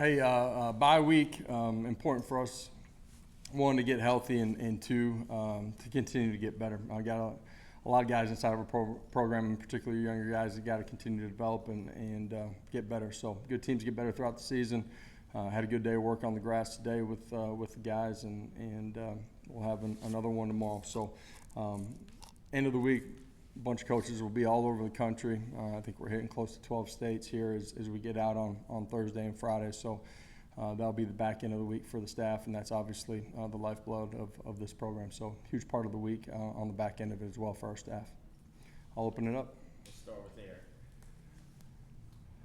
Hey, bye week, important for us, one, to get healthy, and two, to continue to get better. I got a lot of guys inside of our program, in particular younger guys, that got to continue to develop and get better. So good teams get better throughout the season. Had a good day of work on the grass today with the guys, and we'll have another one tomorrow. So end of the week, a bunch of coaches will be all over the country. I think we're hitting close to 12 states here as we get out on Thursday and Friday. So that'll be the back end of the week for the staff, and that's obviously the lifeblood of this program. So huge part of the week on the back end of it as well for our staff. I'll open it up. We'll start with Eric.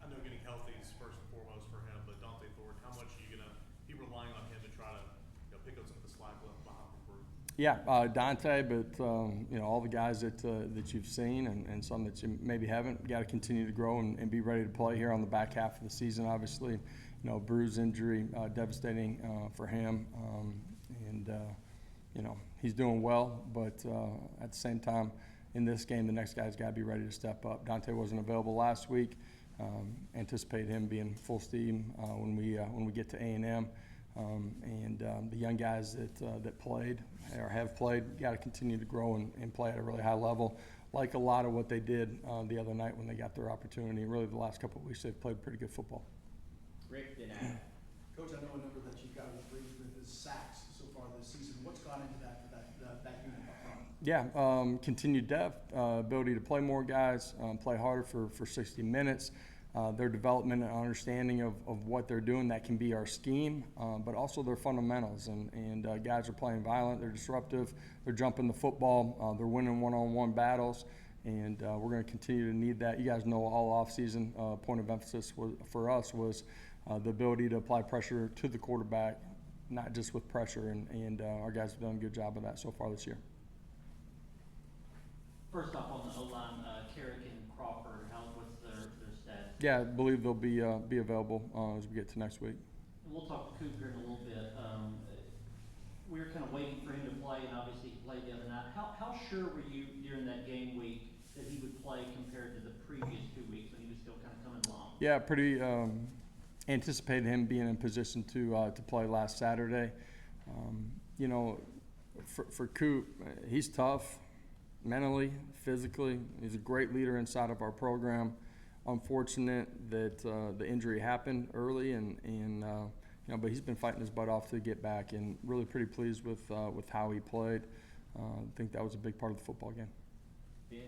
I know getting healthy is first and foremost for him, but Dante Thorpe, how much are you going to be relying on him to try to pick up some of the slack left behind the group? Yeah, Dante, but all the guys that you've seen and some that you maybe haven't, got to continue to grow and be ready to play here on the back half of the season. Obviously, bruise injury, devastating for him, and he's doing well. But at the same time, in this game, the next guy's got to be ready to step up. Dante wasn't available last week. Anticipate him being full steam when we get to A&M. The young guys that played or have played got to continue to grow and play at a really high level, like a lot of what they did the other night when they got their opportunity. Really, the last couple of weeks they've played pretty good football. Rick, then Adam. Coach, I know a number that you've got with the sacks so far this season. What's gone into that unit up front? Yeah, continued depth, ability to play more guys, play harder for 60 minutes. Their development and understanding of what they're doing, that can be our scheme, but also their fundamentals. And guys are playing violent, they're disruptive, they're jumping the football, they're winning one-on-one battles, and we're going to continue to need that. You guys know all offseason, point of emphasis for us was the ability to apply pressure to the quarterback, not just with pressure, and our guys have done a good job of that so far this year. First off, on the O-line, Carrick and Crawford, what's their status? Yeah, I believe they'll be available as we get to next week. And we'll talk to Coop here in a little bit. We were kind of waiting for him to play, and obviously he played the other night. How sure were you during that game week that he would play compared to the previous 2 weeks when he was still kind of coming along? Yeah, pretty anticipated him being in position to play last Saturday. For Coop, he's tough. Mentally, physically, he's a great leader inside of our program. Unfortunate that the injury happened early, but he's been fighting his butt off to get back, and really pretty pleased with how he played. I think that was a big part of the football game. Ben?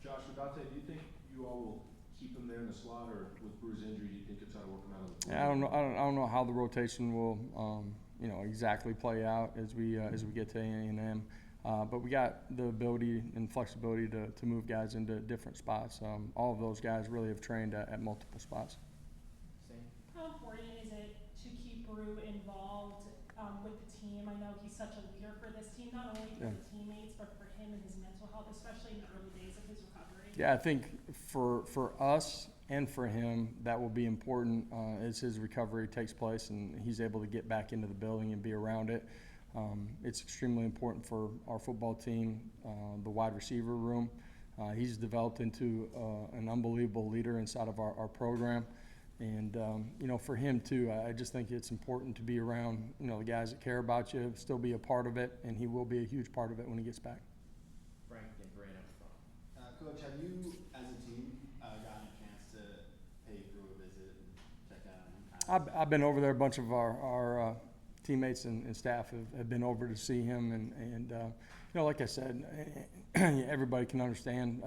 Josh and Dante, do you think you all will keep him there in the slot, or with bruise injury, do you think you'll try to work him out on the field? I don't know how the rotation will exactly play out as we get to A&M. But we got the ability and flexibility to move guys into different spots. All of those guys really have trained at multiple spots. Sam? How important is it to keep Brew involved with the team? I know he's such a leader for this team, not only for the teammates, but for him and his mental health, especially in the early days of his recovery. Yeah, I think for us and for him, that will be important as his recovery takes place and he's able to get back into the building and be around it. It's extremely important for our football team, the wide receiver room. He's developed into an unbelievable leader inside of our program. And, for him too, I just think it's important to be around, the guys that care about you, still be a part of it, and he will be a huge part of it when he gets back. Frank and Brent up front. Coach, have you, as a team, gotten a chance to pay Brew a visit and check out him? I've been over there. A bunch of our teammates and staff have been over to see him, and like I said, everybody can understand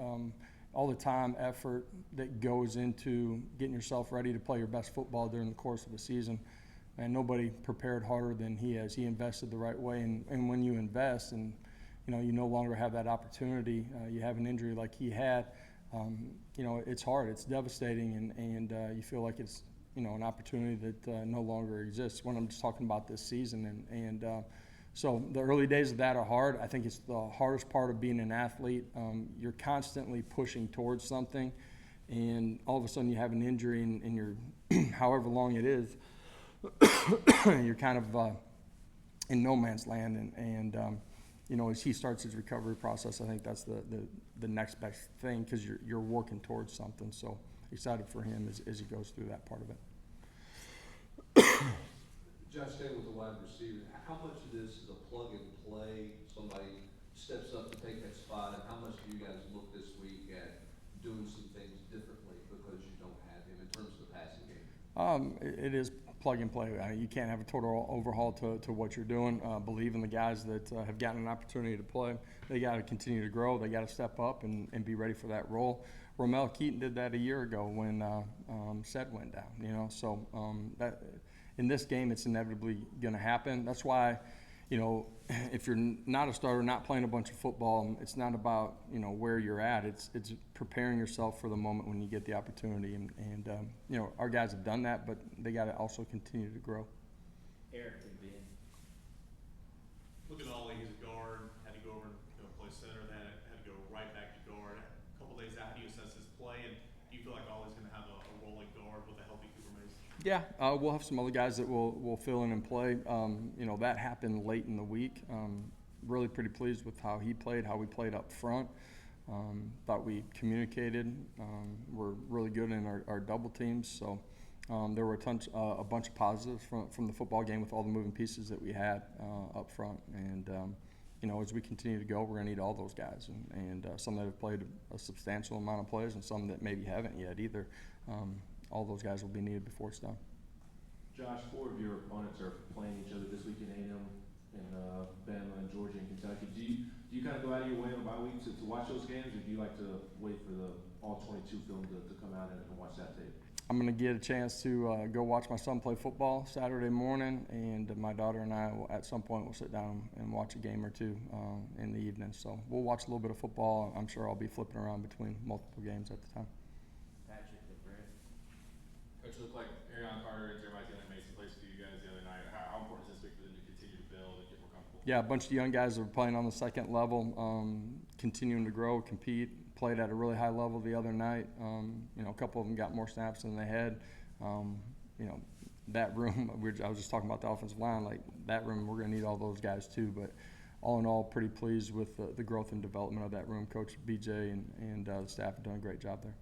all the time, effort that goes into getting yourself ready to play your best football during the course of the season. And nobody prepared harder than he has. He invested the right way, and when you invest and you no longer have that opportunity, you have an injury like he had, it's hard, it's devastating, and you feel like it's an opportunity that no longer exists when I'm just talking about this season. So the early days of that are hard. I think it's the hardest part of being an athlete. You're constantly pushing towards something, and all of a sudden you have an injury and you're, however long it is, you're kind of in no man's land. As he starts his recovery process, I think that's the next best thing because you're working towards something. So excited for him as he goes through that part of it. Josh, staying with the wide receiver, how much of this is a plug and play? Somebody steps up to take that spot, and how much do you guys look this week at doing some things differently because you don't have him in terms of the passing game? It is plug and play. You can't have a total overhaul to what you're doing. Believe in the guys that have gotten an opportunity to play. They got to continue to grow. They got to step up and be ready for that role. Romel Keaton did that a year ago when Sed went down. You know, so that in this game it's inevitably going to happen. That's why, you know, if you're not a starter, not playing a bunch of football, it's not about, you know, where you're at. It's preparing yourself for the moment when you get the opportunity. And you know, our guys have done that, but they got to also continue to grow. Eric and Ben. Look at Ollie, he's a guard, had to go over and play center, then had to go right back to guard. A couple days out, how do you assess his play, and do you feel like Ollie's going to have a rolling guard with a healthy Cooper Mays? Yeah, we'll have some other guys that will fill in and play. You know, that happened late in the week. Really pretty pleased with how he played, how we played up front. Thought we communicated. We're really good in our double teams. So there were a bunch of positives from the football game with all the moving pieces that we had up front. And you know, as we continue to go, we're going to need all those guys, and some that have played a substantial amount of plays and some that maybe haven't yet either. All those guys will be needed before it's done. Josh, 4 of your opponents are playing each other this week in A&M and Bama and Georgia and Kentucky. Do you kind of go out of your way on bye week to watch those games, or do you like to wait for the all-22 film to come out and watch that tape? I'm going to get a chance to go watch my son play football Saturday morning, and my daughter and I will, at some point, will sit down and watch a game or two in the evening. So we'll watch a little bit of football. I'm sure I'll be flipping around between multiple games at the time. Patrick and Brent. Coach, it looked like Arion Carter and Jeremiah Taylor made some plays for you guys the other night. How important is this week for them to continue to build and get more comfortable? Yeah, a bunch of young guys that are playing on the second level, continuing to grow, compete. Played at a really high level the other night. You know, a couple of them got more snaps than they had. You know, that room, I was just talking about the offensive line, like that room, we're going to need all those guys too. But all in all, pretty pleased with the growth and development of that room. Coach BJ and the staff have done a great job there.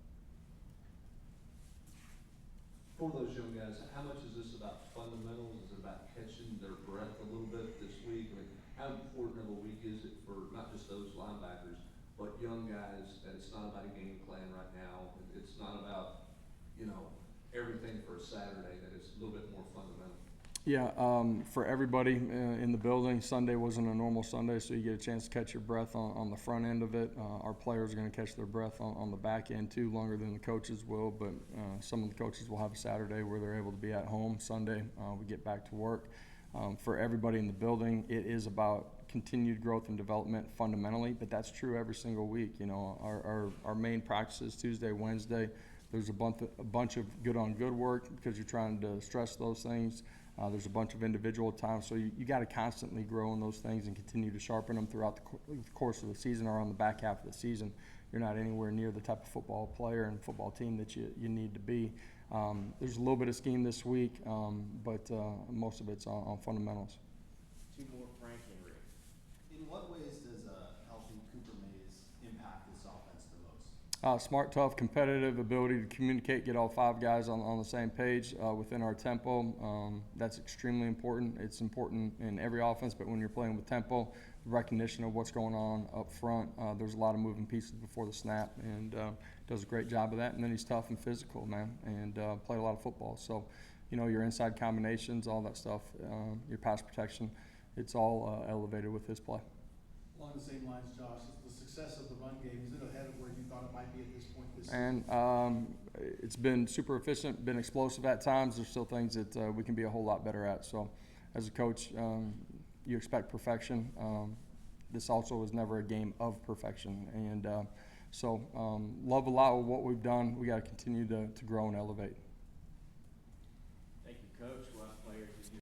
For those young guys, how much is this about fundamentals? Is it about catching their breath a little bit this week? I mean, how important of a week is it for not just those linebackers, but young guys, that it's not about a game plan right now. It's not about, you know, everything for a Saturday, that it's a little bit more fundamental. Yeah, for everybody in the building, Sunday wasn't a normal Sunday, so you get a chance to catch your breath on the front end of it. Our players are going to catch their breath on the back end too, longer than the coaches will, but some of the coaches will have a Saturday where they're able to be at home. Sunday, we get back to work. For everybody in the building, it is about continued growth and development fundamentally, but that's true every single week. You know, our main practices Tuesday, Wednesday. There's a bunch of good on good work because you're trying to stress those things. There's a bunch of individual time, so you got to constantly grow in those things and continue to sharpen them throughout the course of the season or on the back half of the season. You're not anywhere near the type of football player and football team that you need to be. There's a little bit of scheme this week, but most of it's on fundamentals. 2 more, Frank and Rick. In what ways does a healthy Cooper Mays impact this offense the most? Smart, tough, competitive, ability to communicate, get all 5 guys on the same page within our tempo. That's extremely important. It's important in every offense, but when you're playing with tempo, recognition of what's going on up front. There's a lot of moving pieces before the snap, and does a great job of that. And then he's tough and physical, man, and played a lot of football. So, you know, your inside combinations, all that stuff, your pass protection, it's all elevated with his play. Along the same lines, Josh, is the success of the run game, is it ahead of where you thought it might be at this point this season? And it's been super efficient, been explosive at times. There's still things that we can be a whole lot better at. So as a coach, you expect perfection. This also was never a game of perfection. And so love a lot of what we've done. We got to continue to grow and elevate.